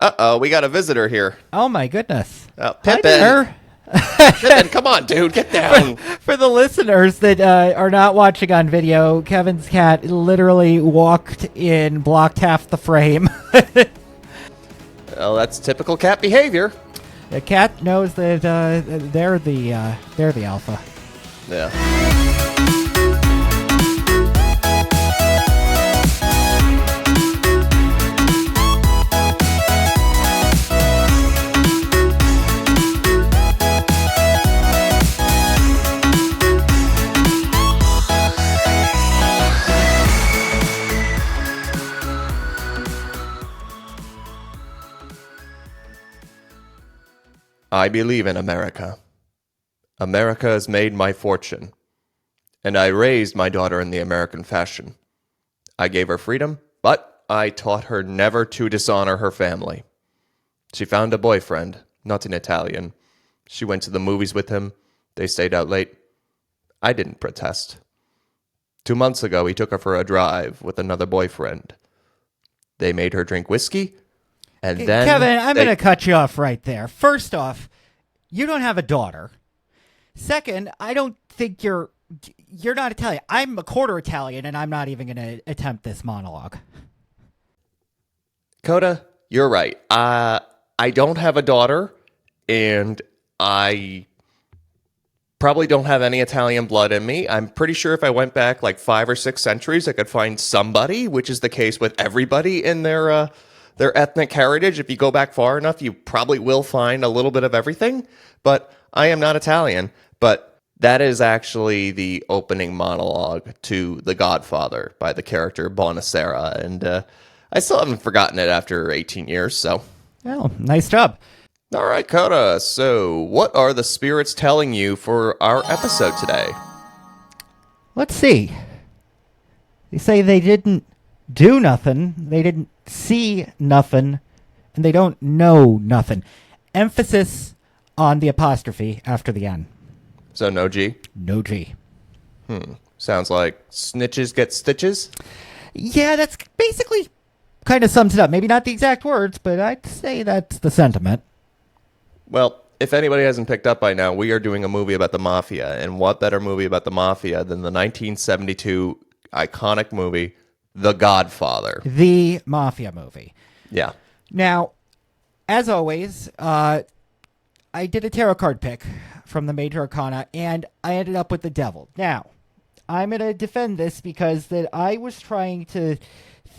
Uh-oh, we got a visitor here. Oh my goodness. Pippin. Hi there. Pippin, come on, dude, get down. For the listeners that are not watching on video, Kevin's cat literally walked in, blocked half the frame. Well, that's typical cat behavior. The cat knows that they're the alpha. Yeah. I believe in America. America has made my fortune, and I raised my daughter in the American fashion. I gave her freedom, but I taught her never to dishonor her family. She found a boyfriend, not an Italian. She went to the movies with him. They stayed out late. I didn't protest. 2 months ago, he took her for a drive with another boyfriend. They made her drink whiskey. And then Kevin, I'm going to cut you off right there. First off, you don't have a daughter. Second, I don't think you're not Italian. I'm a quarter Italian, and I'm not even going to attempt this monologue. Coda, you're right. I don't have a daughter, and I probably don't have any Italian blood in me. I'm pretty sure if I went back like 5 or 6 centuries, I could find somebody, which is the case with everybody in their ethnic heritage. If you go back far enough, you probably will find a little bit of everything. But I am not Italian. But that is actually the opening monologue to The Godfather by the character Bonacera. And I still haven't forgotten it after 18 years. So, well, nice job. All right, Coda. So what are the spirits telling you for our episode today? Let's see. They say they didn't do nothing. They didn't see nothing, and they don't know nothing. Emphasis on the apostrophe after the N. So no G? No G. Sounds like snitches get stitches? Yeah, that's basically kind of sums it up. Maybe not the exact words, but I'd say that's the sentiment. Well, if anybody hasn't picked up by now, we are doing a movie about the mafia, and what better movie about the mafia than the 1972 iconic movie, The Godfather. The mafia movie. Yeah. Now, as always, I did a tarot card pick from the Major Arcana, and I ended up with the Devil. Now, I'm going to defend this because that I was trying to...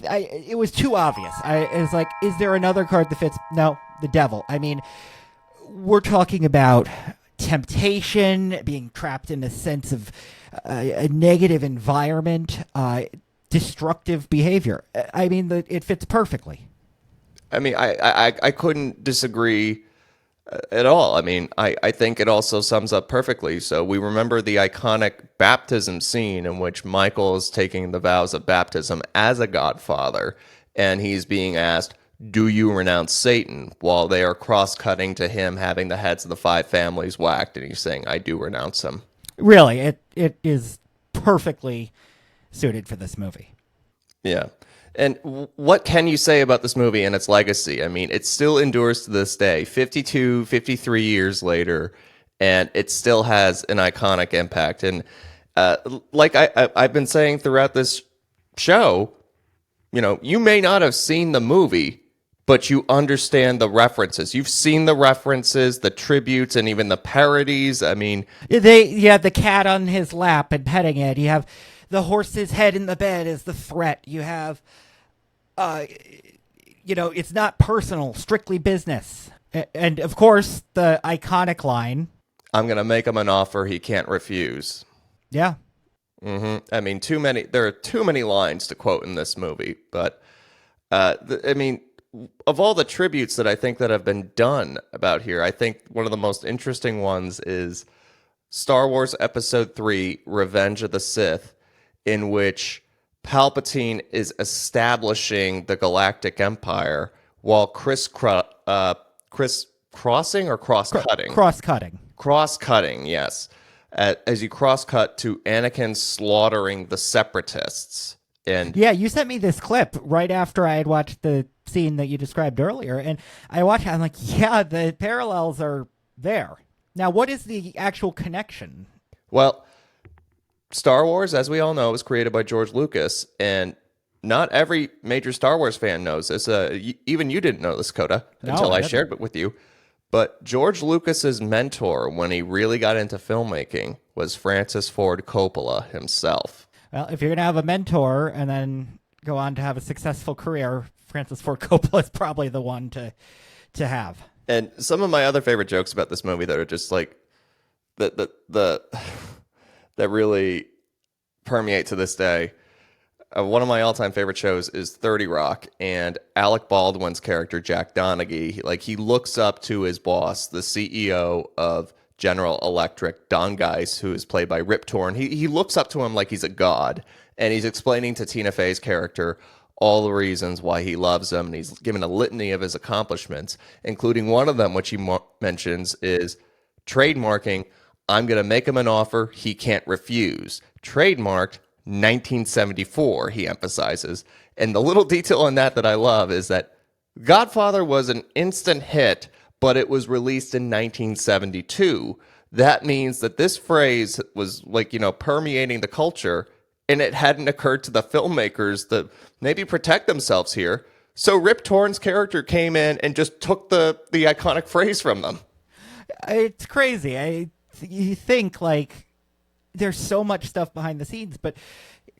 it was too obvious. I was like, is there another card that fits? No, the Devil. I mean, we're talking about temptation, being trapped in a sense of a negative environment, destructive behavior. I mean, it fits perfectly. I mean, I couldn't disagree at all. I mean, I think it also sums up perfectly. So we remember the iconic baptism scene in which Michael is taking the vows of baptism as a godfather, and he's being asked, do you renounce Satan? While they are cross-cutting to him having the heads of the 5 families whacked, and he's saying, I do renounce him. Really, it is perfectly suited for this movie. Yeah. And what can you say about this movie and its legacy? I mean, it still endures to this day, 52, 53 years later, and it still has an iconic impact. And like I've been saying throughout this show, you may not have seen the movie, but you understand the references. You've seen the references, the tributes, and even the parodies. I mean... You have the cat on his lap and petting it. You have the horse's head in the bed as the threat. You have, it's not personal, strictly business. And, of course, the iconic line. I'm going to make him an offer he can't refuse. Yeah. Mm-hmm. I mean, there are too many lines to quote in this movie. But, of all the tributes that I think that have been done about here, I think one of the most interesting ones is Star Wars Episode 3, Revenge of the Sith, in which Palpatine is establishing the Galactic Empire while cross-cutting or cross-cutting? Cross-cutting. Cross-cutting, yes. As you cross-cut to Anakin slaughtering the Separatists And Yeah, you sent me this clip right after I had watched the scene that you described earlier, and I watched it. I'm like, yeah, the parallels are there. Now, what is the actual connection? well, Star Wars, as we all know, was created by George Lucas, and not every major Star Wars fan knows this. Even you didn't know this, Coda, No, until I I didn't. shared it with you. But George Lucas's mentor when he really got into filmmaking was Francis Ford Coppola himself. Well, if you're gonna have a mentor and then go on to have a successful career, Francis Ford Coppola is probably the one to have. And some of my other favorite jokes about this movie that are just like the that really permeate to this day. One of my all-time favorite shows is 30 Rock, and Alec Baldwin's character Jack Donaghy, like he looks up to his boss, the CEO of General Electric, Don Geiss, who is played by Rip Torn. He looks up to him like he's a god, and he's explaining to Tina Fey's character all the reasons why he loves him, and he's given a litany of his accomplishments, including one of them, which he mentions, is trademarking. I'm going to make him an offer he can't refuse. Trademarked 1974, he emphasizes. And the little detail in that I love is that Godfather was an instant hit, but it was released in 1972. That means that this phrase was like, permeating the culture, and it hadn't occurred to the filmmakers to maybe protect themselves here. So Rip Torn's character came in and just took the iconic phrase from them. It's crazy. You think like there's so much stuff behind the scenes, but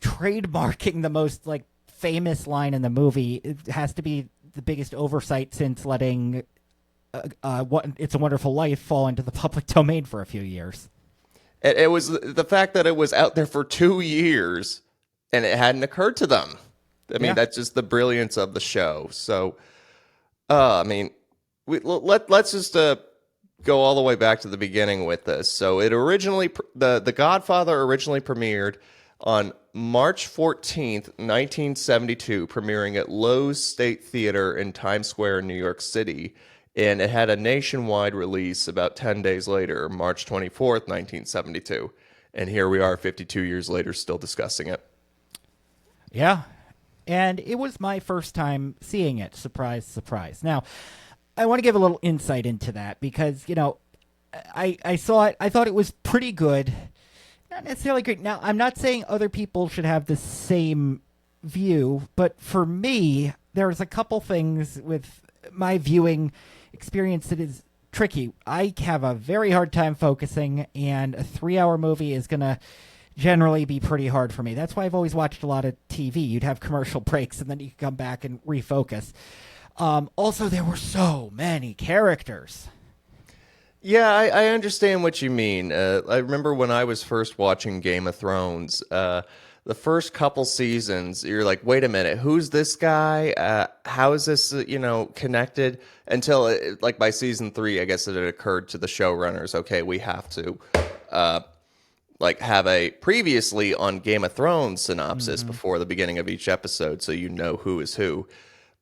trademarking the most like famous line in the movie, it has to be the biggest oversight since letting what It's a Wonderful Life fall into the public domain for a few years. It was the fact that it was out there for 2 years and it hadn't occurred to them. I mean, Yeah. that's just the brilliance of the show. So, I mean, let's just go all the way back to the beginning with this. So it originally, the Godfather originally premiered on March 14th, 1972, premiering at Lowe's State Theater in Times Square, New York City. And it had a nationwide release about 10 days later, March 24th, 1972. And here we are 52 years later, still discussing it. Yeah. And it was my first time seeing it. Surprise, surprise. Now, I want to give a little insight into that because, I saw it. I thought it was pretty good. Not necessarily great. Now, I'm not saying other people should have the same view, but for me, there's a couple things with my viewing experience that is tricky. I have a very hard time focusing, and a 3-hour movie is going to generally be pretty hard for me. That's why I've always watched a lot of TV. You'd have commercial breaks, and then you could come back and refocus. Also, there were so many characters. Yeah, I understand what you mean. I remember when I was first watching Game of Thrones, the first couple seasons, you're like, wait a minute, who's this guy? How is this, connected? Until, like, by season 3, I guess it had occurred to the showrunners, okay, we have to, have a previously on Game of Thrones synopsis before the beginning of each episode so you know who is who.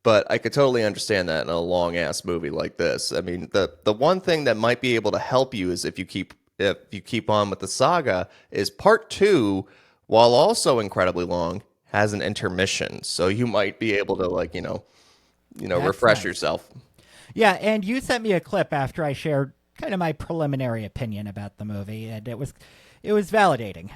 But I could totally understand that in a long ass movie like this. I mean, the one thing that might be able to help you is if you keep on with the saga is part 2, while also incredibly long, has an intermission. So you might be able to That's refresh nice. yourself. Yeah, and you sent me a clip after I shared kind of my preliminary opinion about the movie, and it was validating.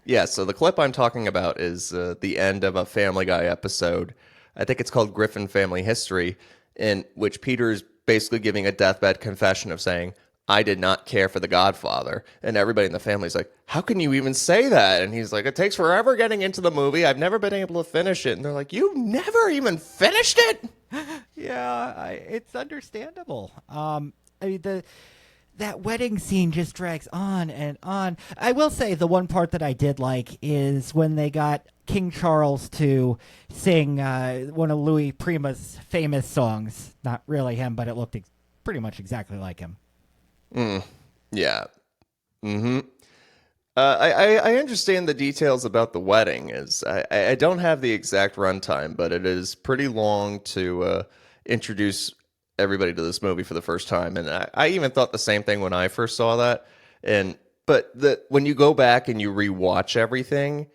Yeah, so the clip I'm talking about is the end of a Family Guy episode. I think it's called Griffin Family History, in which Peter is basically giving a deathbed confession of saying, I did not care for The Godfather. And everybody in the family is like, how can you even say that? And he's like, it takes forever getting into the movie. I've never been able to finish it. And they're like, you never even finished it? Yeah, it's understandable. I mean, that wedding scene just drags on and on. I will say the one part that I did like is when they got King Charles to sing one of Louis Prima's famous songs. Not really him, but it looked pretty much exactly like him. Yeah. Mm-hmm. I understand the details about the wedding. I don't have the exact runtime, but it is pretty long to introduce everybody to this movie for the first time. And I even thought the same thing when I first saw that. But when you go back and you rewatch everything,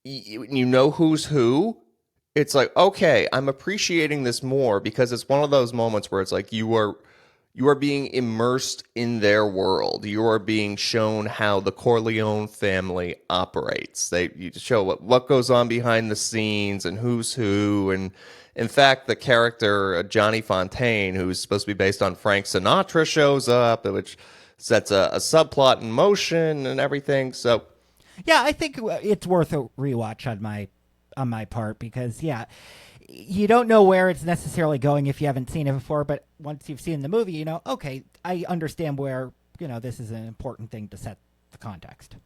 you know who's who, it's like, okay, I'm appreciating this more because it's one of those moments where it's like you are being immersed in their world. You are being shown how the Corleone family operates. You show what goes on behind the scenes and who's who. And in fact, the character Johnny Fontaine, who's supposed to be based on Frank Sinatra, shows up, which sets a subplot in motion and everything. So Yeah, I think it's worth a rewatch on my part because yeah, you don't know where it's necessarily going if you haven't seen it before, but once you've seen the movie, you know, okay, I understand where, you know, this is an important thing to set the context.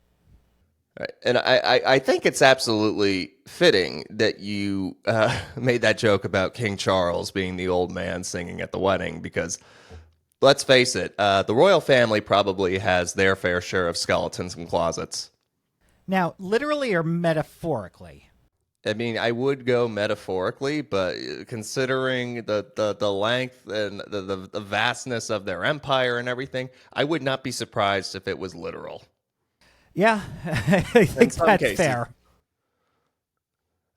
right. And I think it's absolutely fitting that you made that joke about King Charles being the old man singing at the wedding because let's face it, the royal family probably has their fair share of skeletons in closets. Now, literally or metaphorically? I mean, I would go metaphorically, but considering the length and the vastness of their empire and everything, I would not be surprised if it was literal. Yeah, I In think some that's cases. fair.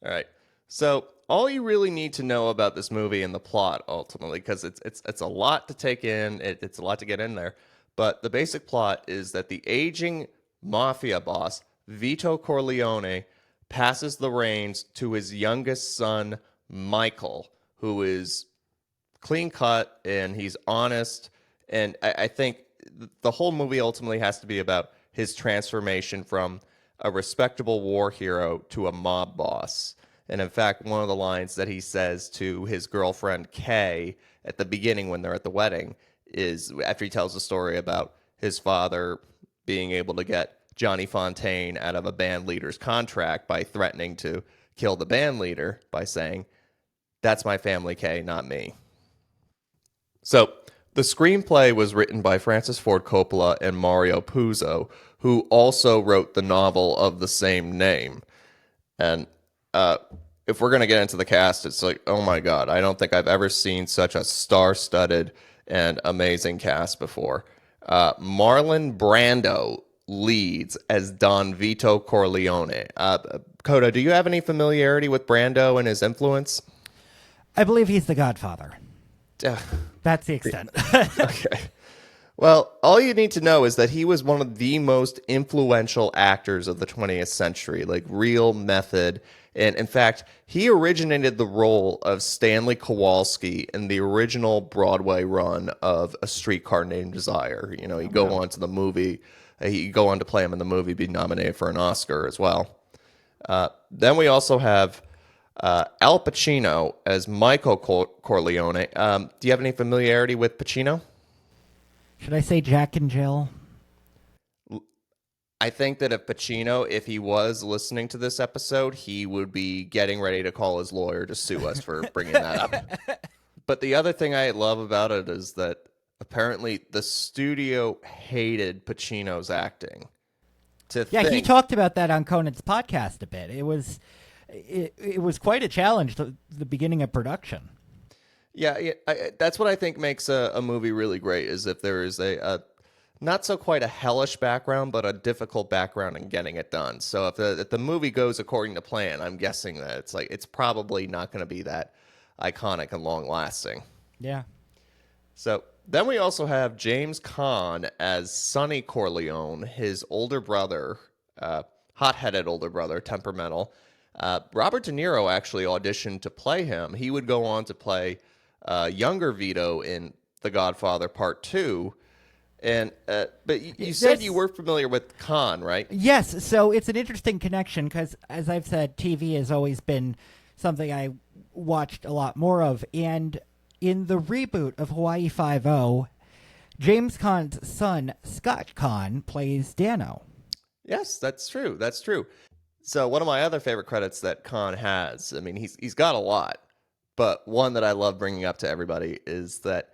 All right. So all you really need to know about this movie and the plot, ultimately, because it's a lot to take in, it's a lot to get in there. But the basic plot is that the aging mafia boss Vito Corleone passes the reins to his youngest son Michael, who is clean cut and he's honest. And I think the whole movie ultimately has to be about his transformation from a respectable war hero to a mob boss. And in fact, one of the lines that he says to his girlfriend Kay at the beginning when they're at the wedding is after he tells the story about his father being able to get Johnny Fontaine out of a band leader's contract by threatening to kill the band leader by saying, "That's my family, Kay, not me." So the screenplay was written by Francis Ford Coppola and Mario Puzo, who also wrote the novel of the same name. And if we're going to get into the cast, it's like, oh my God, I don't think I've ever seen such a star studded and amazing cast before. Marlon Brando leads as Don Vito Corleone. Coda, do you have any familiarity with Brando and his influence? I believe he's the Godfather. Uh, That's the extent. okay. Well, all you need to know is that he was one of the most influential actors of the 20th century, like real method. And in fact, he originated the role of Stanley Kowalski in the original Broadway run of A Streetcar Named Desire. You know, he'd go on to the movie, he'd go on to play him in the movie, be nominated for an Oscar as well. Then we also have Al Pacino as Michael Corleone. Do you have any familiarity with Pacino? Should I say Jack and Jill? I think that if he was listening to this episode, he would be getting ready to call his lawyer to sue us for bringing that up. But the other thing I love about it is that apparently the studio hated Pacino's acting. Yeah, he talked about that on Conan's podcast a bit. It was quite a challenge to the beginning of production. Yeah, that's what I think makes a movie really great is if there is a not so quite a hellish background, but a difficult background in getting it done. So if the movie goes according to plan, I'm guessing that it's probably not going to be that iconic and long lasting. Yeah. So then we also have James Caan as Sonny Corleone, his older brother, hot-headed older brother, temperamental. Robert De Niro actually auditioned to play him. He would go on to play younger Vito in The Godfather Part 2. And but you said you were familiar with Caan, right? Yes, so it's an interesting connection because, as I've said, TV has always been something I watched a lot more of. And in the reboot of Hawaii Five-O, James Caan's son, Scott Caan, plays Dano. Yes, that's true. That's true. So one of my other favorite credits that Caan has, I mean, he's got a lot, but one that I love bringing up to everybody is that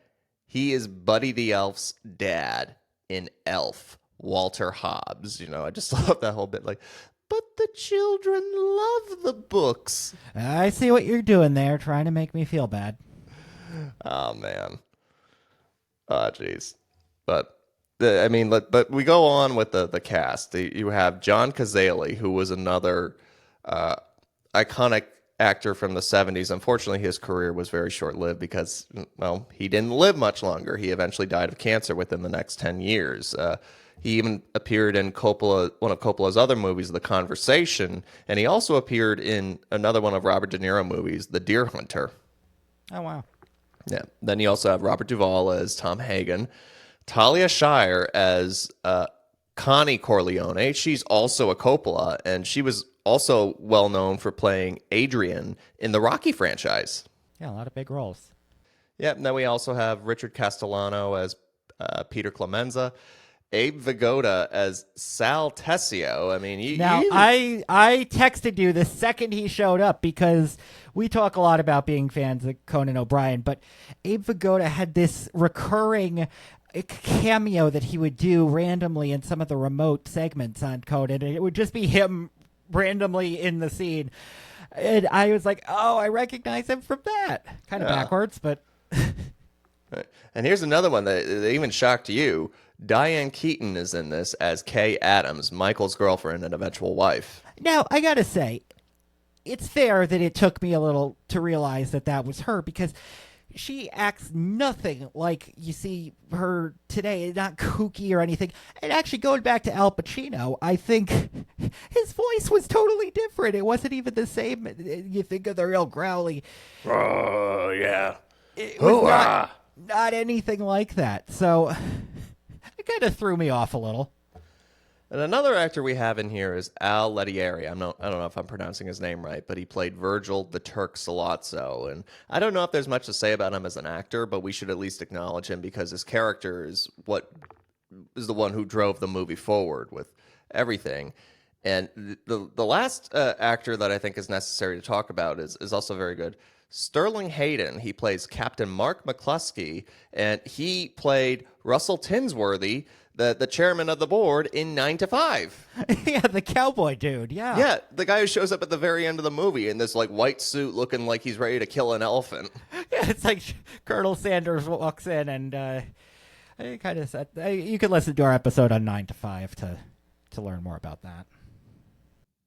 he is Buddy the Elf's dad in Elf, Walter Hobbs. You know, I just love that whole bit. Like, but the children love the books. I see what you're doing there, trying to make me feel bad. Oh man. Oh jeez. But but we go on with the cast. You have John Cazale, who was another iconic actor from the 70s. Unfortunately, his career was very short-lived because, well, he didn't live much longer. He eventually died of cancer within the next 10 years. He even appeared in one of Coppola's other movies, The Conversation, and he also appeared in another one of Robert De Niro movies, The Deer Hunter. Oh, wow. Yeah. Then you also have Robert Duvall as Tom Hagen, Talia Shire as Connie Corleone. She's also a Coppola, and she was also well known for playing Adrian in the Rocky franchise. Yeah, a lot of big roles. Yep. And then we also have Richard Castellano as Peter Clemenza, Abe Vigoda as Sal Tessio. I mean, Now, I texted you the second he showed up because we talk a lot about being fans of Conan O'Brien, but Abe Vigoda had this recurring cameo that he would do randomly in some of the remote segments on Conan, and it would just be him randomly in the scene. And I was like, oh, I recognize him from that. Kind of backwards, but... And here's another one that even shocked you. Diane Keaton is in this as Kay Adams, Michael's girlfriend and eventual wife. Now, I gotta say, it's fair that it took me a little to realize that that was her, because she acts nothing like you see her today, not kooky or anything. And actually, going back to Al Pacino, I think his voice was totally different. It wasn't even the same. You think of the real growly. Oh, yeah. It was not anything like that. So it kind of threw me off a little. And another actor we have in here is Al Lettieri. I don't know if I'm pronouncing his name right, but he played Virgil the Turk Sollozzo. And I don't know if there's much to say about him as an actor, but we should at least acknowledge him because his character is what is the one who drove the movie forward with everything. And the last actor that I think is necessary to talk about is also very good. Sterling Hayden. He plays Captain Mark McCluskey, and he played Russell Tinsworthy, the chairman of the board in 9 to 5. Yeah, the cowboy dude. Yeah. Yeah, the guy who shows up at the very end of the movie in this like white suit looking like he's ready to kill an elephant. Yeah, it's like Colonel Sanders walks in and I kind of said you can listen to our episode on 9 to 5 to learn more about that.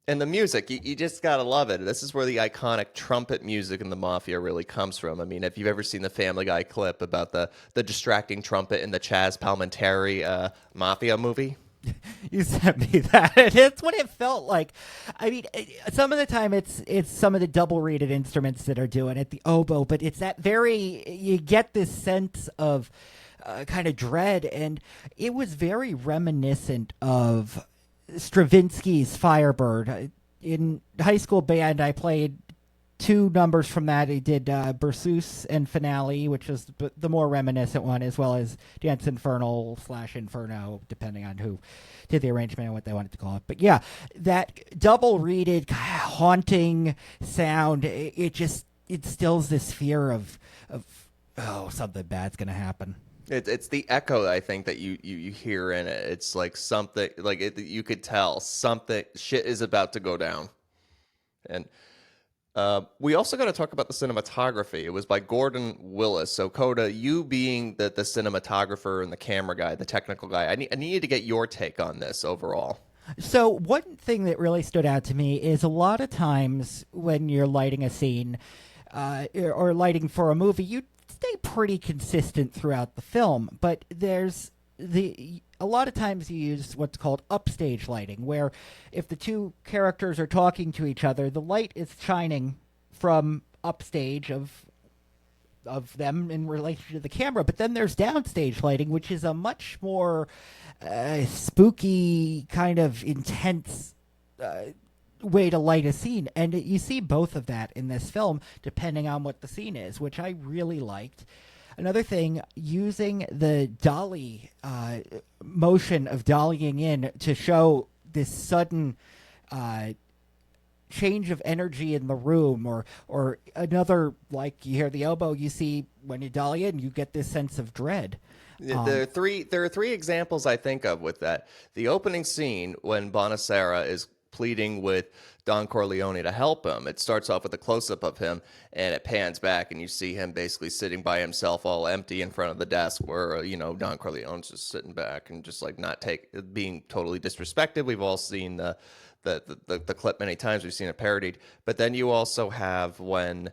And the music, you just gotta love it. This is where the iconic trumpet music in the Mafia really comes from. I mean, if you've ever seen the Family Guy clip about the distracting trumpet in the Chaz Palminteri Mafia movie. You sent me that. It's what it felt like. I mean, some of the time it's some of the double reeded instruments that are doing it, the oboe, but it's that you get this sense of kind of dread, and it was very reminiscent of Stravinsky's Firebird. In high school band, I played 2 numbers from that. I did Berceuse and Finale, which was the more reminiscent one, as well as Dance Infernal / Inferno, depending on who did the arrangement and what they wanted to call it. But yeah, that double reeded haunting sound, it just instills this fear of something bad's gonna happen. It's the echo, I think, that you hear in it. It's like something, like you could tell something, shit is about to go down. And we also got to talk about the cinematography. It was by Gordon Willis. So, Coda, you being the cinematographer and the camera guy, the technical guy, I needed to get your take on this overall. So one thing that really stood out to me is a lot of times when you're lighting a scene or lighting for a movie, you stay pretty consistent throughout the film, but there's a lot of times you use what's called upstage lighting, where if the 2 characters are talking to each other, the light is shining from upstage of them in relation to the camera. But then there's downstage lighting, which is a much more spooky, kind of intense way to light a scene, and you see both of that in this film depending on what the scene is, which I really liked. Another thing, using the dolly motion of dollying in to show this sudden change of energy in the room, or another, like you hear the oboe, you see when you dolly in, you get this sense of dread. There are three examples I think of with that. The opening scene when Bonacera is pleading with Don Corleone to help him. It starts off with a close-up of him, and it pans back, and you see him basically sitting by himself, all empty in front of the desk, where Don Corleone's just sitting back and just like being totally disrespected. We've all seen the the clip many times. We've seen it parodied. But then you also have when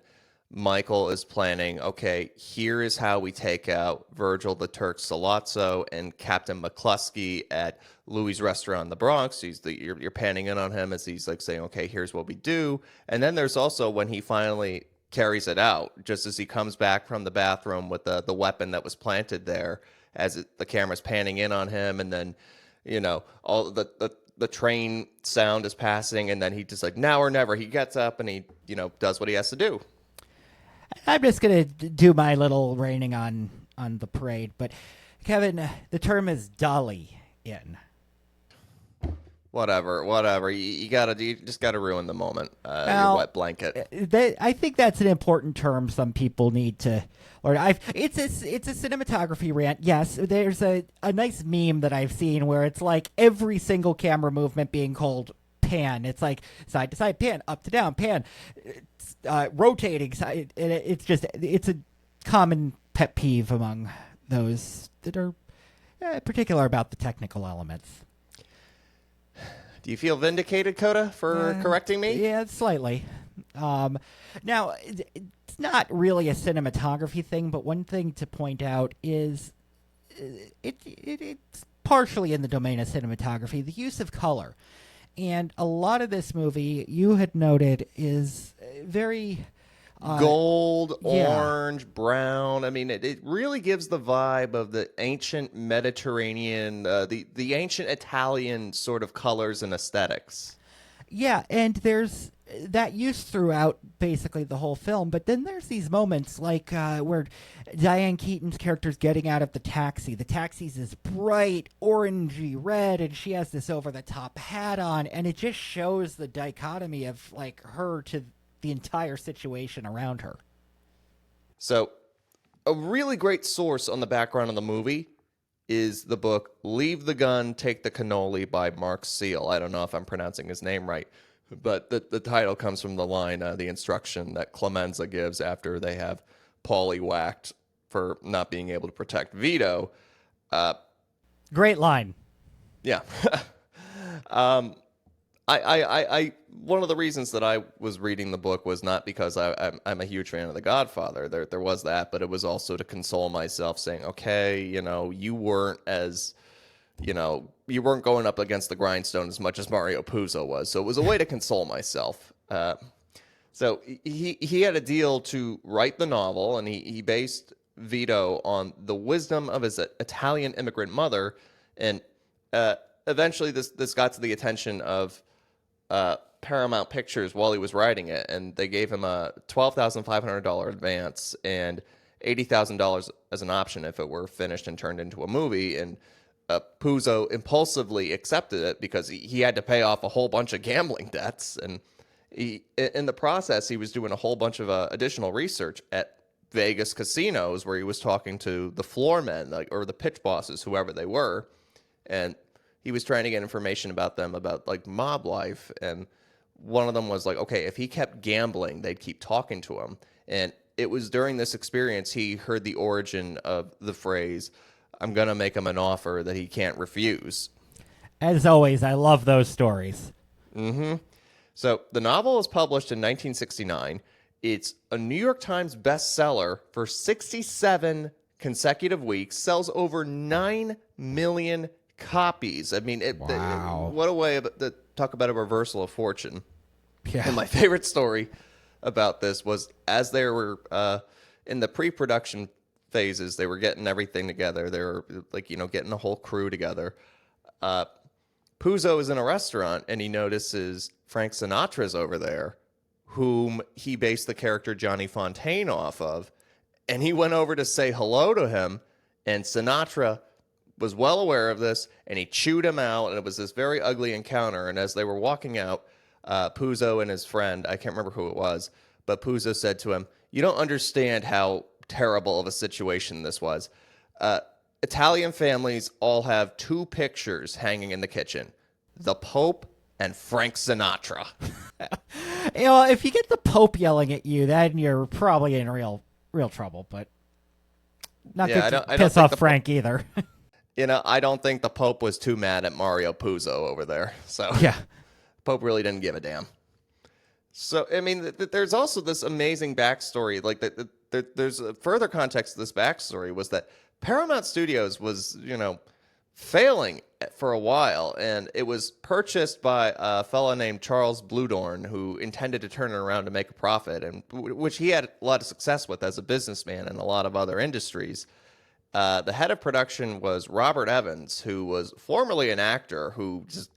Michael is planning, okay, here is how we take out Virgil the Turk Salazzo and Captain McCluskey at Louis' restaurant in the Bronx. You're panning in on him as he's like saying, okay, here's what we do. And then there's also when he finally carries it out, just as he comes back from the bathroom with the weapon that was planted there, the camera's panning in on him, and then all the train sound is passing, and then he just like now or never. He gets up and he does what he has to do. I'm just gonna do my little raining on the parade, but Kevin, the term is dolly in. Whatever. You just gotta ruin the moment. Well, your wet blanket. I think that's an important term. Some people need to learn. It's a cinematography rant. Yes, there's a nice meme that I've seen where it's like every single camera movement being called pan. It's like side to side pan, up to down pan, rotating side. It's a common pet peeve among those that are particular about the technical elements. Do you feel vindicated, Coda, for correcting me? Yeah, slightly. Now, it's not really a cinematography thing, but one thing to point out is it's partially in the domain of cinematography, the use of color. And a lot of this movie, you had noted, is very... gold, orange, brown. I mean, it really gives the vibe of the ancient Mediterranean, the ancient Italian sort of colors and aesthetics. Yeah, and there's that use throughout basically the whole film, but then there's these moments like where Diane Keaton's character's getting out of the taxi. The taxi's this bright orangey red, and she has this over-the-top hat on, and it just shows the dichotomy of like her to the entire situation around her. So, a really great source on the background of the movie is the book Leave the Gun, Take the Cannoli by Mark Seal. I don't know if I'm pronouncing his name right, but the title comes from the line, the instruction that Clemenza gives after they have Paulie whacked for not being able to protect Vito. Great line. Yeah. I one of the reasons that I was reading the book was not because I'm a huge fan of The Godfather. There was that, but it was also to console myself, saying, okay, you weren't going up against the grindstone as much as Mario Puzo was. So it was a way to console myself. So he had a deal to write the novel, and he based Vito on the wisdom of his Italian immigrant mother, and eventually this got to the attention of Paramount Pictures while he was writing it, and they gave him a $12,500 advance and $80,000 as an option if it were finished and turned into a movie. And Puzo impulsively accepted it because he had to pay off a whole bunch of gambling debts, and in the process he was doing a whole bunch of additional research at Vegas casinos where he was talking to the floor men, or the pitch bosses, whoever they were, and he was trying to get information about them, about like mob life. And one of them was like, okay, if he kept gambling, they'd keep talking to him. And it was during this experience he heard the origin of the phrase, I'm going to make him an offer that he can't refuse. As always, I love those stories. Mm-hmm. So the novel was published in 1969. It's a New York Times bestseller for 67 consecutive weeks, sells over 9 million copies. I mean, Wow. What a way to talk about a reversal of fortune. Yeah. And my favorite story about this was as they were in the pre-production phases, they were getting everything together. They were like, getting the whole crew together. Puzo is in a restaurant and he notices Frank Sinatra's over there, whom he based the character Johnny Fontaine off of. And he went over to say hello to him, and Sinatra was well aware of this, and he chewed him out, and it was this very ugly encounter. And as they were walking out, Puzo and his friend, I can't remember who it was, but Puzo said to him, you don't understand how terrible of a situation this was. Italian families all have 2 pictures hanging in the kitchen, the Pope and Frank Sinatra. If you get the Pope yelling at you, then you're probably in real trouble, but not good to piss off Frank either. I don't think the Pope was too mad at Mario Puzo over there. So yeah. Pope really didn't give a damn. So, I mean, there's also this amazing backstory. Like, there's a further context to this backstory was that Paramount Studios was, failing for a while, and it was purchased by a fella named Charles Bluedorn, who intended to turn it around to make a profit, and which he had a lot of success with as a businessman in a lot of other industries. The head of production was Robert Evans, who was formerly an actor who just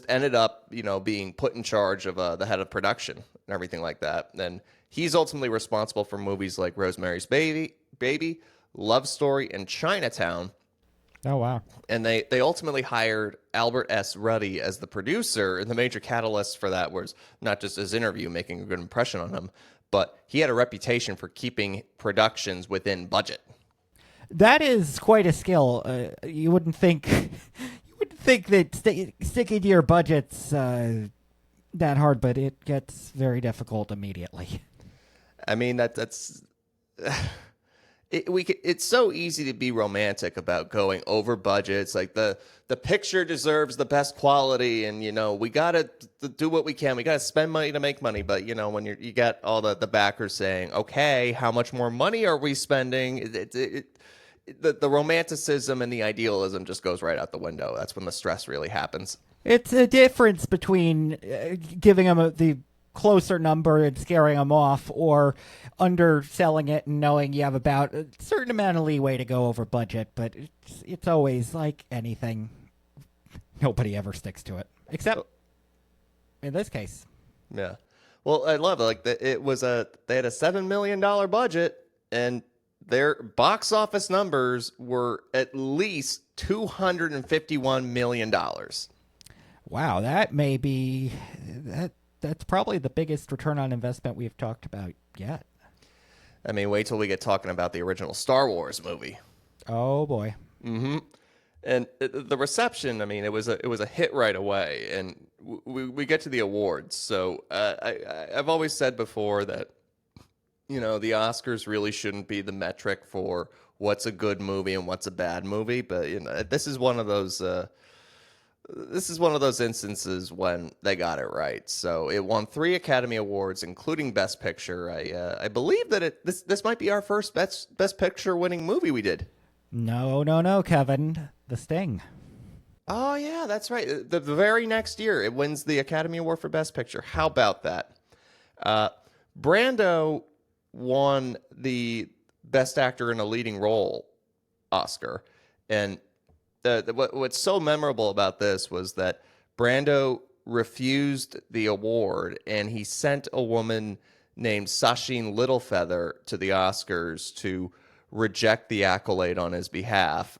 ended up, being put in charge of the head of production and everything like that. And he's ultimately responsible for movies like Rosemary's Baby, Love Story, and Chinatown. Oh, wow. And they ultimately hired Albert S. Ruddy as the producer, and the major catalyst for that was not just his interview making a good impression on him, but he had a reputation for keeping productions within budget. That is quite a skill. You wouldn't think that sticking to your budget's that hard, but it gets very difficult immediately. I mean, that's it's so easy to be romantic about going over budgets. Like the picture deserves the best quality, and we gotta do what we can. We gotta spend money to make money. But when you got all the backers saying, okay, how much more money are we spending? The romanticism and the idealism just goes right out the window. That's when the stress really happens. It's a difference between giving them the closer number and scaring them off, or underselling it and knowing you have about a certain amount of leeway to go over budget. But it's always like anything. Nobody ever sticks to it, except in this case. Yeah. Well, I love it. Like they had a $7 million budget, and their box office numbers were at least $251 million. Wow, that may be that's probably the biggest return on investment we've talked about yet. I mean, wait till we get talking about the original Star Wars movie. Oh boy. Mm-hmm. And the reception, I mean, it was a hit right away, and we get to the awards. So I've always said before that the Oscars really shouldn't be the metric for what's a good movie and what's a bad movie, but this is one of those instances when they got it right. So it won 3 Academy Awards, including Best Picture. I believe that this might be our first Best Picture winning movie we did. No, Kevin. The Sting. Oh, yeah, that's right. The very next year, it wins the Academy Award for Best Picture. How about that? Brando won the Best Actor in a Leading Role Oscar. And what's so memorable about this was that Brando refused the award, and he sent a woman named Sacheen Littlefeather to the Oscars to reject the accolade on his behalf,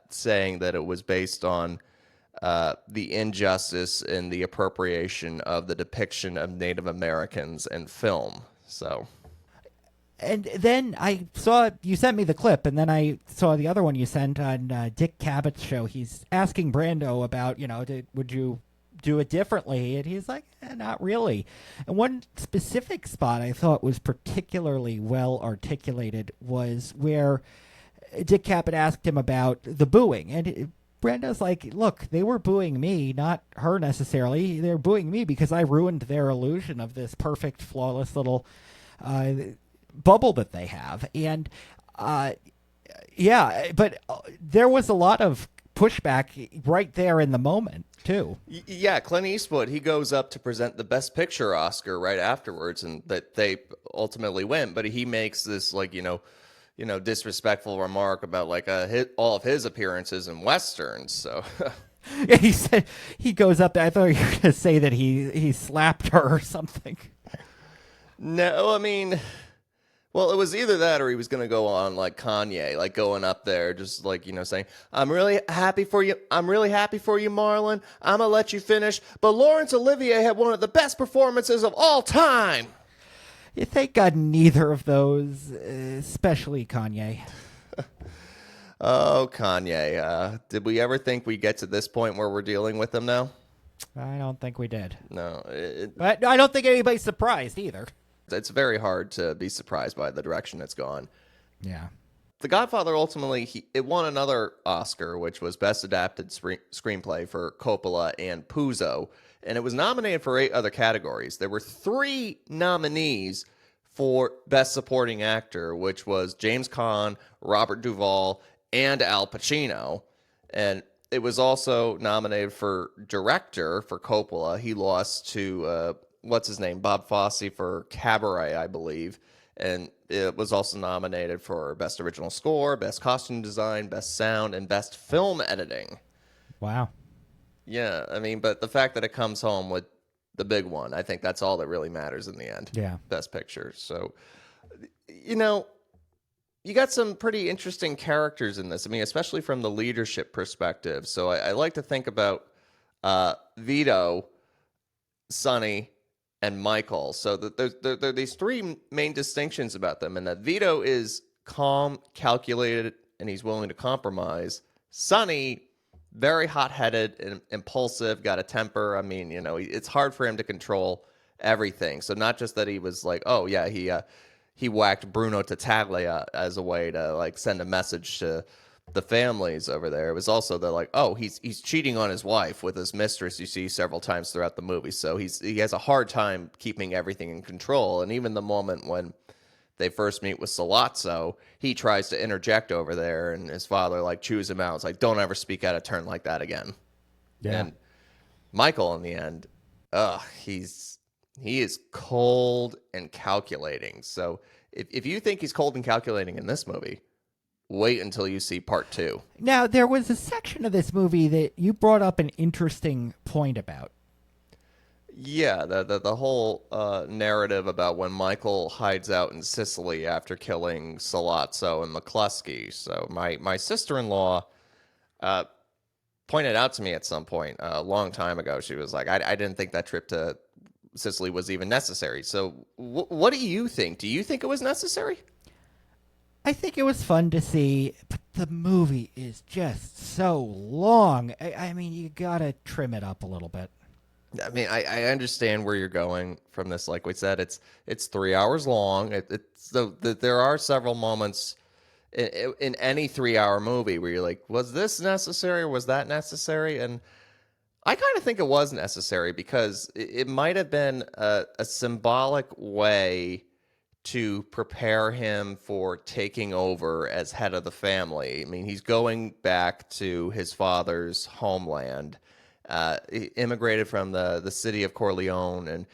saying that it was based on the injustice and the appropriation of the depiction of Native Americans in film. So, and then I saw you sent me the clip, and then I saw the other one you sent on Dick Cabot's show. He's asking Brando about, would you do it differently? And he's like, not really. And one specific spot I thought was particularly well articulated was where Dick Cabot asked him about the booing. And Brando's like, look, they were booing me, not her necessarily. They're booing me because I ruined their illusion of this perfect, flawless little bubble that they have. And yeah, but there was a lot of pushback right there in the moment too. Yeah, Clint Eastwood, he goes up to present the Best Picture Oscar right afterwards, and that they ultimately win. But he makes this disrespectful remark about all of his appearances in westerns. So yeah, he said he goes up there. I thought you were going to say that he slapped her or something. No, I mean, well, it was either that or he was going to go on like Kanye, going up there, just saying, I'm really happy for you. I'm really happy for you, Marlon. I'm going to let you finish. But Laurence Olivier had one of the best performances of all time. You thank God neither of those, especially Kanye. Oh, Kanye. Did we ever think we'd get to this point where we're dealing with him now? I don't think we did. No. But I don't think anybody's surprised either. It's very hard to be surprised by the direction it's gone. Yeah. The Godfather ultimately it won another Oscar, which was Best Adapted Screenplay for Coppola and Puzo, and it was nominated for 8 other categories. There were 3 nominees for Best Supporting Actor, which was James Caan, Robert Duvall, and Al Pacino. And it was also nominated for Director for Coppola. He lost to, what's his name, Bob Fosse for Cabaret, I believe. And it was also nominated for Best Original Score, Best Costume Design, Best Sound, and Best Film Editing. Wow. Yeah, I mean, but the fact that it comes home with the big one, I think that's all that really matters in the end. Yeah. Best Picture. So, you know, you got some pretty interesting characters in this. I mean, especially from the leadership perspective. So I like to think about Vito, Sonny, and Michael. So there are these 3 main distinctions about them, and that Vito is calm, calculated, and he's willing to compromise. Sonny, very hot-headed and impulsive, got a temper. I mean, it's hard for him to control everything. So not just that he was like, oh yeah, he whacked Bruno Tattaglia as a way to like send a message to the families over there. It was also that like, oh, he's cheating on his wife with his mistress. You see several times throughout the movie, so he has a hard time keeping everything in control. And even the moment when they first meet with Sollozzo, he tries to interject over there, and his father like chews him out. It's like, don't ever speak out of turn like that again. Yeah. And Michael, in the end, he is cold and calculating. So if you think he's cold and calculating in this movie, wait until you see part 2. Now, there was a section of this movie that you brought up an interesting point about. Yeah, the whole narrative about when Michael hides out in Sicily after killing Sollozzo and McCluskey. So my sister-in-law pointed out to me at some point a long time ago. She was like, I didn't think that trip to Sicily was even necessary. So what do you think? Do you think it was necessary? I think it was fun to see, but the movie is just so long. I mean, you gotta trim it up a little bit. I mean, I understand where you're going from this. Like we said, it's 3 hours long. There are several moments in any 3-hour movie where you're like, was this necessary or was that necessary? And I kind of think it was necessary because it might have been a symbolic way to prepare him for taking over as head of the family. I mean, he's going back to his father's homeland. He immigrated from the city of Corleone, and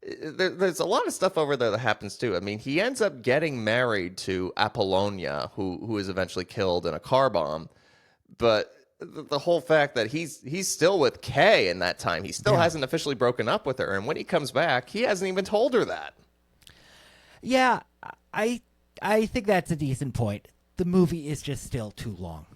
there's a lot of stuff over there that happens too. I mean, he ends up getting married to Apollonia, who is eventually killed in a car bomb. But the whole fact that he's still with Kay in that time, he still hasn't officially broken up with her, and when he comes back, he hasn't even told her that. Yeah, I think that's a decent point. The movie is just still too long.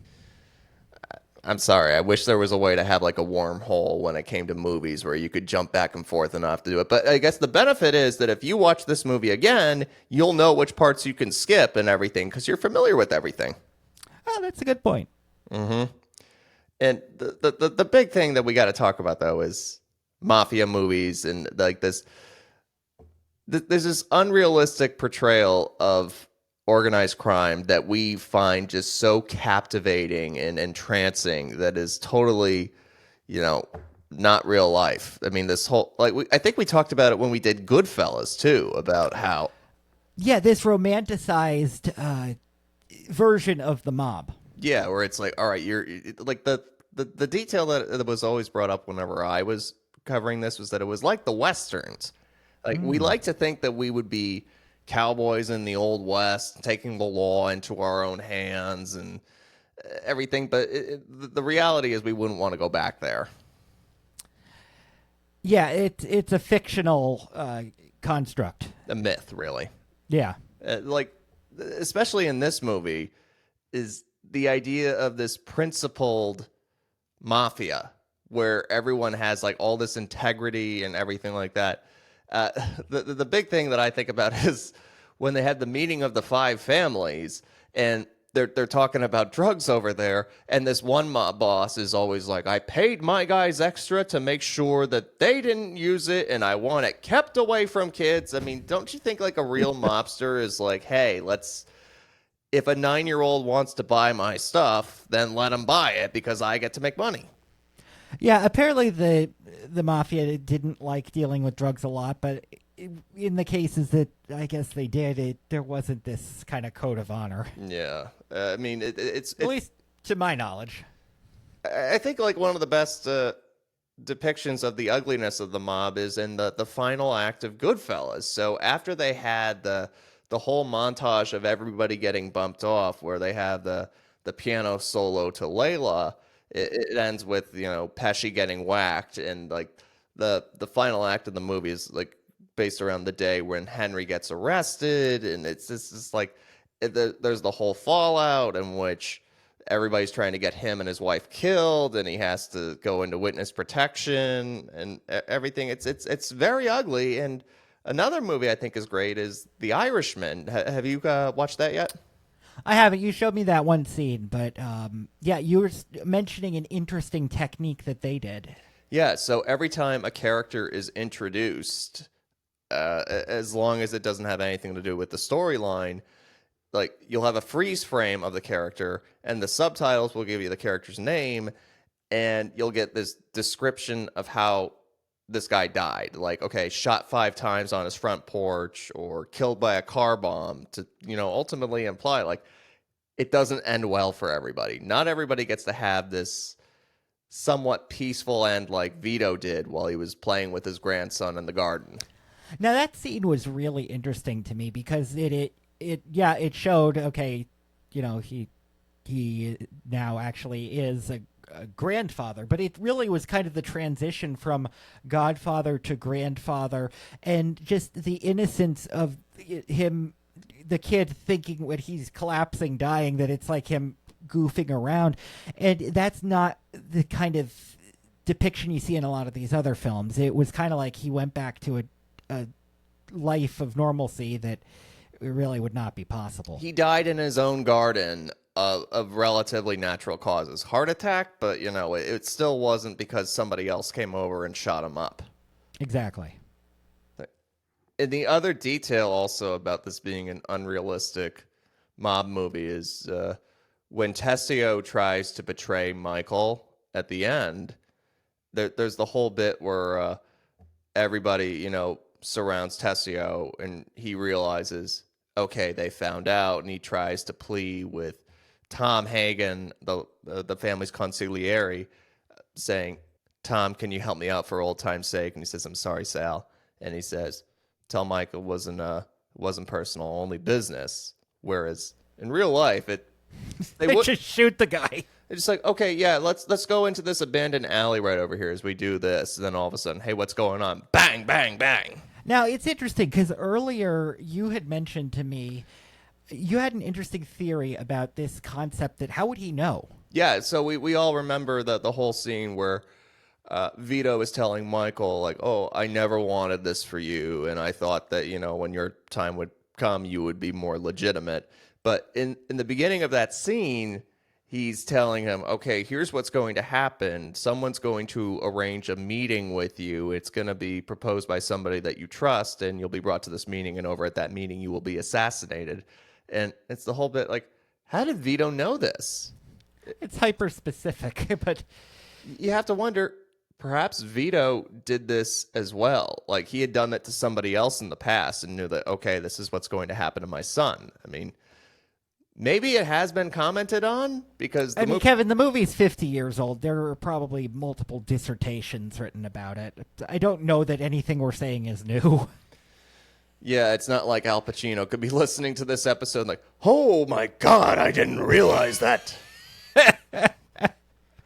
I'm sorry. I wish there was a way to have like a wormhole when it came to movies where you could jump back and forth and not have to do it. But I guess the benefit is that if you watch this movie again, you'll know which parts you can skip and everything because you're familiar with everything. Oh, that's a good point. Mm-hmm. And the big thing that we got to talk about though is mafia movies and like this. There's this unrealistic portrayal of organized crime that we find just so captivating and entrancing that is totally, not real life. I mean, this whole, I think we talked about it when we did Goodfellas too, about how. Yeah, this romanticized version of the mob. Yeah, where it's like, all right, you're like the detail that was always brought up whenever I was covering this was that it was like the Westerns. Like, we like to think that we would be cowboys in the Old West, taking the law into our own hands and everything. But the reality is we wouldn't want to go back there. Yeah, it's a fictional construct. A myth, really. Yeah. Especially in this movie, is the idea of this principled mafia where everyone has like all this integrity and everything like that. The big thing that I think about is when they had the meeting of the 5 families and they're talking about drugs over there, and this one mob boss is always like, I paid my guys extra to make sure that they didn't use it, and I want it kept away from kids. I mean, don't you think like a real mobster is like, hey, if a 9-year-old wants to buy my stuff, then let him buy it because I get to make money. Yeah, apparently the mafia didn't like dealing with drugs a lot, but in the cases that I guess they did, there wasn't this kind of code of honor, Yeah, I mean, at least to my knowledge. I think like one of the best depictions of the ugliness of the mob is in the final act of Goodfellas. So after they had the whole montage of everybody getting bumped off, where they have the piano solo to Layla, it ends with Pesci getting whacked, and like the final act of the movie is like based around the day when Henry gets arrested, and it's just like there's the whole fallout in which everybody's trying to get him and his wife killed, and he has to go into witness protection and everything. It's very ugly. And another movie I think is great is The Irishman. Have you watched that yet? I haven't. You showed me that one scene, but yeah, you were mentioning an interesting technique that they did. Yeah. So every time a character is introduced, as long as it doesn't have anything to do with the storyline, like you'll have a freeze frame of the character and the subtitles will give you the character's name, and you'll get this description of how this guy died, like, okay, shot 5 times on his front porch or killed by a car bomb, to ultimately imply like it doesn't end well for everybody. Not everybody gets to have this somewhat peaceful end like Vito did while he was playing with his grandson in the garden. Now that scene was really interesting to me because it showed, okay, he now actually is a grandfather, but it really was kind of the transition from Godfather to grandfather, and just the innocence of him, the kid thinking when he's collapsing, dying, that it's like him goofing around. And that's not the kind of depiction you see in a lot of these other films. It was kind of like he went back to a life of normalcy that really would not be possible. He died in his own garden of relatively natural causes. Heart attack, but it still wasn't because somebody else came over and shot him up. Exactly. And the other detail also about this being an unrealistic mob movie is when Tessio tries to betray Michael at the end, there's the whole bit where everybody, surrounds Tessio, and he realizes, okay, they found out, and he tries to plead with Tom Hagen, the family's consigliere, saying, Tom, can you help me out for old time's sake? And he says, I'm sorry, Sal. And he says, tell Michael wasn't personal, only business. Whereas in real life, they just shoot the guy. It's just like, okay, yeah, let's go into this abandoned alley right over here as we do this. And then all of a sudden, hey, what's going on? Bang, bang, bang. Now, it's interesting because earlier you had mentioned to me, you had an interesting theory about this concept that how would he know? Yeah, so we all remember the whole scene where Vito is telling Michael, like, oh, I never wanted this for you, and I thought that, when your time would come, you would be more legitimate. But in the beginning of that scene, he's telling him, okay, here's what's going to happen. Someone's going to arrange a meeting with you. It's going to be proposed by somebody that you trust, and you'll be brought to this meeting, and over at that meeting, you will be assassinated. And it's the whole bit like, how did Vito know this? It's hyper specific, but you have to wonder, perhaps Vito did this as well. Like he had done it to somebody else in the past and knew that, okay, this is what's going to happen to my son. I mean, maybe it has been commented on because Kevin, the movie's 50 years old. There are probably multiple dissertations written about it. I don't know that anything we're saying is new. Yeah, it's not like Al Pacino could be listening to this episode like, oh my God, I didn't realize that. I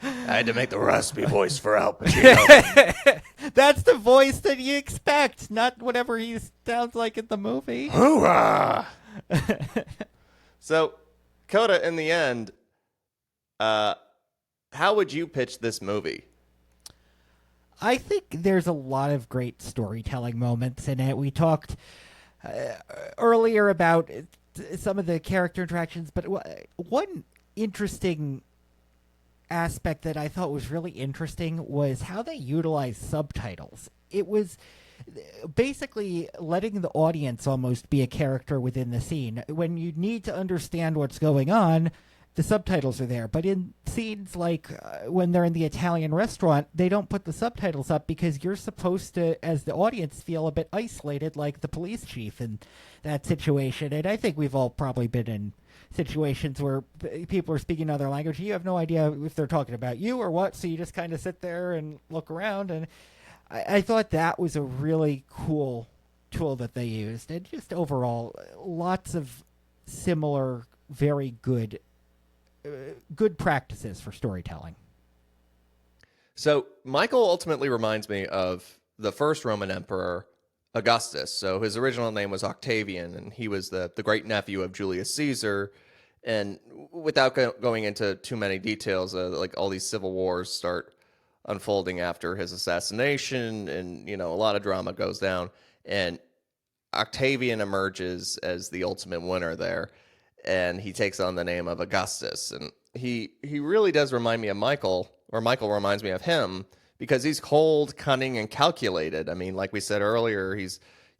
had to make the raspy voice for Al Pacino. That's the voice that you expect, not whatever he sounds like in the movie. Hoorah! So, Coda, in the end, how would you pitch this movie? I think there's a lot of great storytelling moments in it. We talked earlier about some of the character interactions, but one interesting aspect that I thought was really interesting was how they utilized subtitles. It was basically letting the audience almost be a character within the scene. When you need to understand what's going on, the subtitles are there. But in scenes like when they're in the Italian restaurant, they don't put the subtitles up because you're supposed to, as the audience, feel a bit isolated, like the police chief in that situation. And I think we've all probably been in situations where people are speaking another language. You have no idea if they're talking about you or what, so you just kind of sit there and look around. And I thought that was a really cool tool that they used. And just overall, lots of similar, very good practices for storytelling. So Michael ultimately reminds me of the first Roman emperor, Augustus. So his original name was Octavian, and he was the great nephew of Julius Caesar. And without going into too many details, like all these civil wars start unfolding after his assassination, and a lot of drama goes down. And Octavian emerges as the ultimate winner there, and he takes on the name of Augustus. And he really does remind me of Michael, or Michael reminds me of him, because he's cold, cunning, and calculated. I mean, like we said earlier,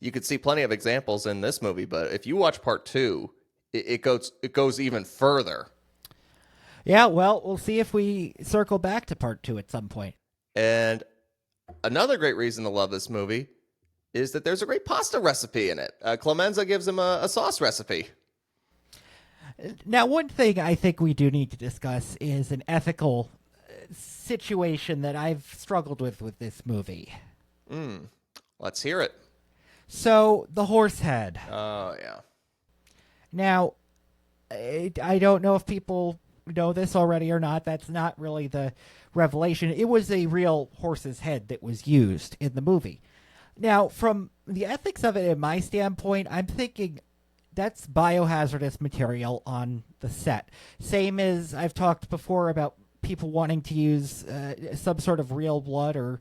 you could see plenty of examples in this movie, but if you watch part two, it goes even further. Yeah, well, we'll see if we circle back to part two at some point. And another great reason to love this movie is that there's a great pasta recipe in it. Clemenza gives him a sauce recipe. Now, one thing I think we do need to discuss is an ethical situation that I've struggled with this movie. Let's hear it. So, the horse head. Oh, yeah. Now, I don't know if people know this already or not. That's not really the revelation. It was a real horse's head that was used in the movie. Now, from the ethics of it, in my standpoint, I'm thinking that's biohazardous material on the set. Same as I've talked before about people wanting to use some sort of real blood, or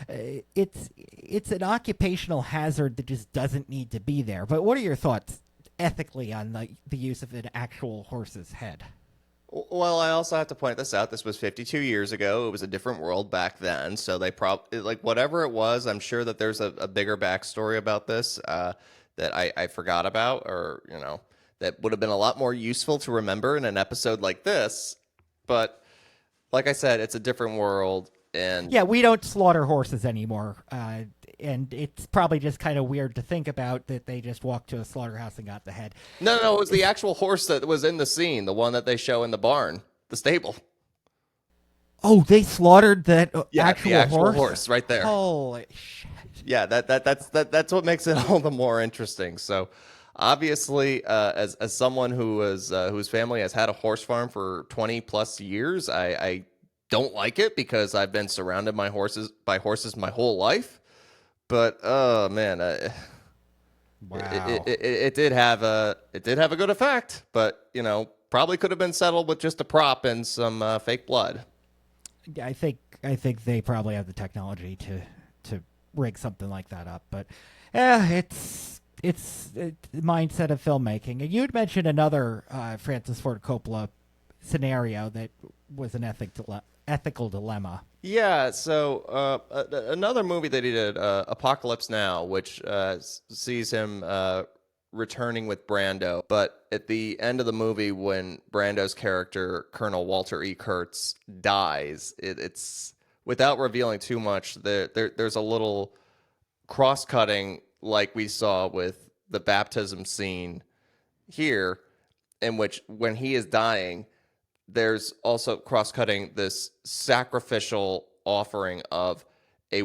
it's an occupational hazard that just doesn't need to be there. But what are your thoughts ethically on the use of an actual horse's head? Well, I also have to point this out. This was 52 years ago. It was a different world back then. So they probably, like, whatever it was, I'm sure that there's a bigger backstory about this that I forgot about, or, that would have been a lot more useful to remember in an episode like this. But like I said, it's a different world. And yeah, we don't slaughter horses anymore. And it's probably just kind of weird to think about that they just walked to a slaughterhouse and got the head. No, it was the actual horse that was in the scene, the one that they show in the barn, the stable. Oh, they slaughtered that the actual horse right there. Holy shit. Yeah, that's what makes it all the more interesting. So, obviously, as someone whose family has had a horse farm for 20 plus years, I don't like it because I've been surrounded by horses my whole life. But oh man, wow, it did have a good effect, but probably could have been settled with just a prop and some fake blood. I think they probably have the technology to rig something like that up, but it's the mindset of filmmaking. And you had mentioned another Francis Ford Coppola scenario that was an ethical dilemma. Yeah, so another movie that he did, Apocalypse Now, which sees him returning with Brando. But at the end of the movie, when Brando's character, Colonel Walter E. Kurtz, dies, it's without revealing too much, there's a little cross-cutting like we saw with the baptism scene here, in which when he is dying, there's also cross-cutting this sacrificial offering of a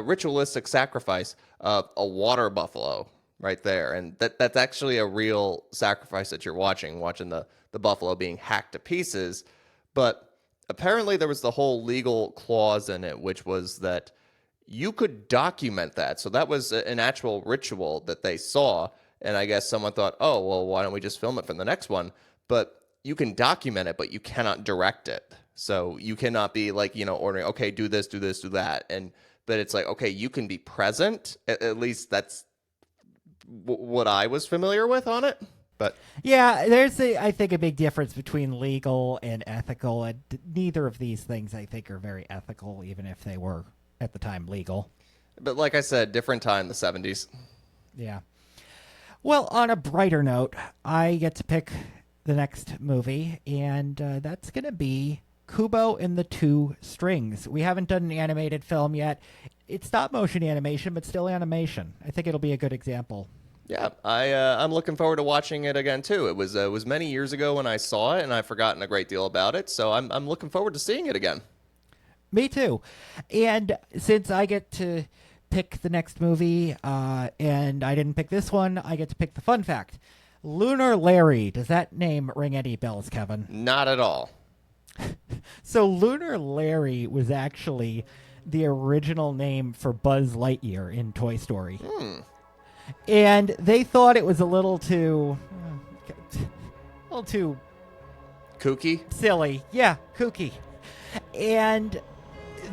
ritualistic sacrifice of a water buffalo right there. And that's actually a real sacrifice that you're watching the buffalo being hacked to pieces. But apparently there was the whole legal clause in it, which was that you could document that. So that was an actual ritual that they saw. And I guess someone thought, oh, well, why don't we just film it for the next one? But you can document it, but you cannot direct it. So you cannot be like, ordering, okay, do this, do that. But it's like, okay, you can be present. At least that's what I was familiar with on it. But yeah, there's I think a big difference between legal and ethical, and neither of these things I think are very ethical, even if they were at the time legal. But like I said, different time, the 70s. Yeah. Well, on a brighter note, I get to pick the next movie, and that's going to be Kubo and the Two Strings. We haven't done an animated film yet. It's stop motion animation, but still animation. I think it'll be a good example. Yeah, I'm looking forward to watching it again too. It was many years ago when I saw it, and I've forgotten a great deal about it. So I'm looking forward to seeing it again. Me too. And since I get to pick the next movie, and I didn't pick this one, I get to pick the fun fact. Lunar Larry. Does that name ring any bells, Kevin? Not at all. So Lunar Larry was actually the original name for Buzz Lightyear in Toy Story. And they thought it was a little too Kooky. silly. Yeah, kooky. And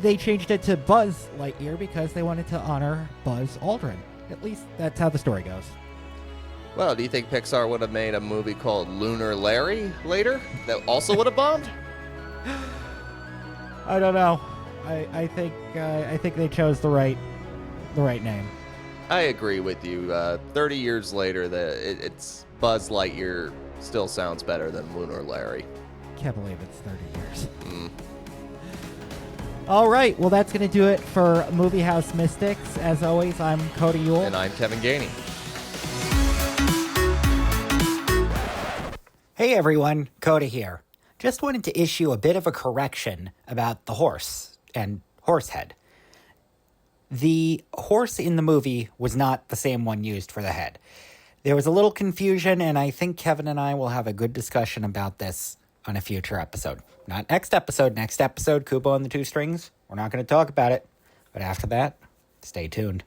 they changed it to Buzz Lightyear because they wanted to honor Buzz Aldrin. At least that's how the story goes. Well, do you think Pixar would have made a movie called Lunar Larry later that also would have bombed? I don't know. I think they chose the right name. I agree with you. 30 years later, it's Buzz Lightyear still sounds better than Lunar Larry. Can't believe it's 30 years. All right. Well, that's going to do it for Movie House Mystics. As always, I'm Cody Yule. And I'm Kevin Gainey. Hey everyone, Coda here. Just wanted to issue a bit of a correction about the horse and Horsehead. The horse in the movie was not the same one used for the head. There was a little confusion, and I think Kevin and I will have a good discussion about this on a future episode. Not next episode. Next episode, Kubo and the Two Strings. We're not going to talk about it. But after that, stay tuned.